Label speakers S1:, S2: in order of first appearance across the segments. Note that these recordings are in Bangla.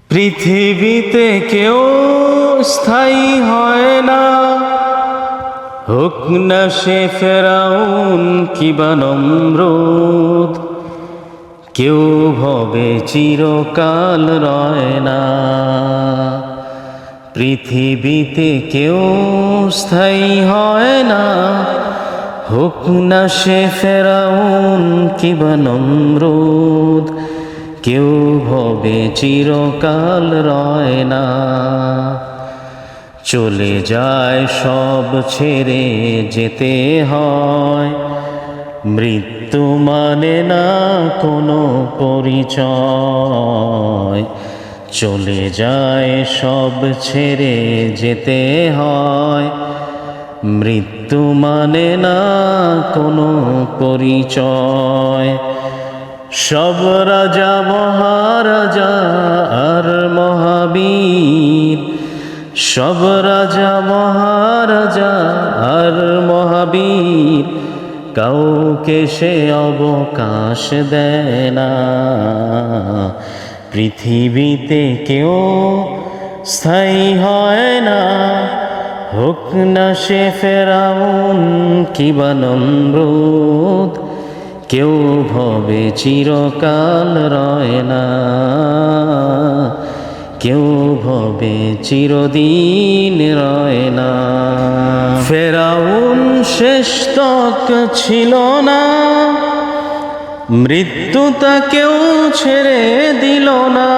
S1: পৃথিবীতে কেউ স্থায়ী হয় না, হোক না সে ফেরাউন কিবা নমরুদ। কেউ ভবে চিরকাল রয় না, পৃথিবীতে কেউ স্থায়ী হয় না, হোক না সে ফেরাউন কিবা নমরুদ। কেউ ভবে চিরকাল রয় না, চলে যায় সব ছেড়ে যেতে হয়। মৃত্যু মানে না কোনো পরিচয়, চলে যায় সব ছেড়ে যেতে হয়। মৃত্যু মানে না কোনো পরিচয়। সব রাজা মহারাজা আর মহাবীর, সব রাজা মহারাজা আর মহাবীর, কাউকে সে অবকাশ দেয় না। পৃথিবীতে কেউ স্থায়ী হয় না, হোক না সে ফেরাউন কিবা নমরুদ। কেউ ভবে চিরকাল রয় না, কেউ ভবে চিরদিন রয় না। ফেরাউন শেষ তক ছিল না, মৃত্যু তাকেও ছেড়ে দিল না।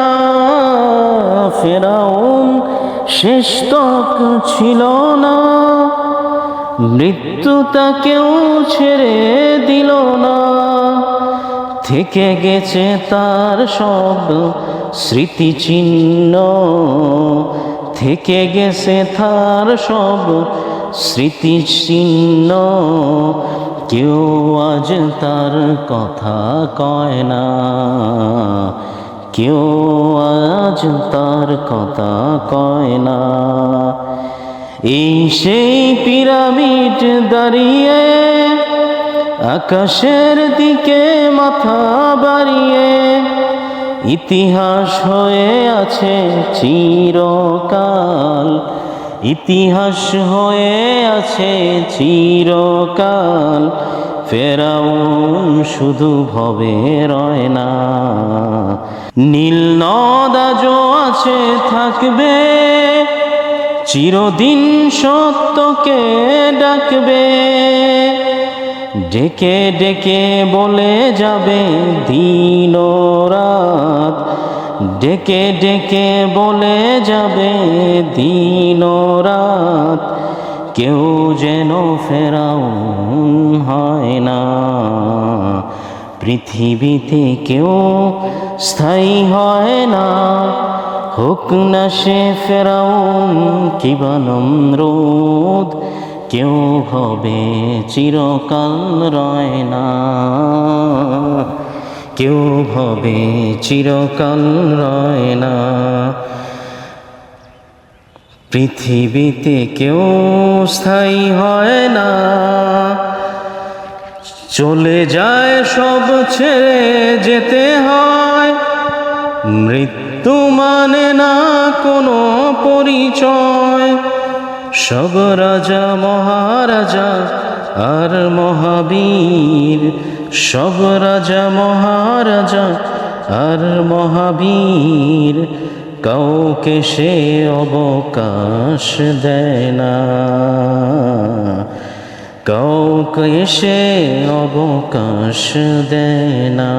S1: ফেরাউন শেষ তক ছিল না, মৃত্যু তাকেও ছেড়ে দিল না। থেকে গেছে তার সব স্মৃতিচিহ্ন, থেকে গেছে তার সব স্মৃতিচিহ্ন। কেউ আজ তার কথা কয় না, কেউ আজ তার কথা কয় না। এই সেই পিরামিড দাঁড়িয়ে আকাশের দিকে মাথা বাড়িয়ে, ইতিহাস হয়ে আছে চিরকাল, ইতিহাস হয়ে আছে চিরকাল। ফেরাউন শুধু ভবে রয় না, নীল নদ আজও আছে থাকবে, চিরদিন সত্যকে ডাকবে। ডেকে ডেকে বলে যাবে দিন ও রাত, ডেকে ডেকে বলে যাবে দিন ও রাত। কেউ যেন ফেরাউন হয় না, পৃথিবীতে কেউ স্থায়ী হয় না, হোক না সে ফেরাউন কিবা নমরুদ। কেউ ভবে চিরকাল রয় না, কেউ ভবে চিরকাল রয় না। পৃথিবীতে কেউ স্থায়ী হয় না, চলে যায় সব ছেড়ে যেতে হয়। মৃত্যু মানে না কোনো পরিচয়, সব রাজা মহারাজা আর মহাবীর, সব রাজা মহারাজা আর মহাবীর, কাউকে সে অবকাশ দেয় না, কাউকে সে অবকাশ দেয় না।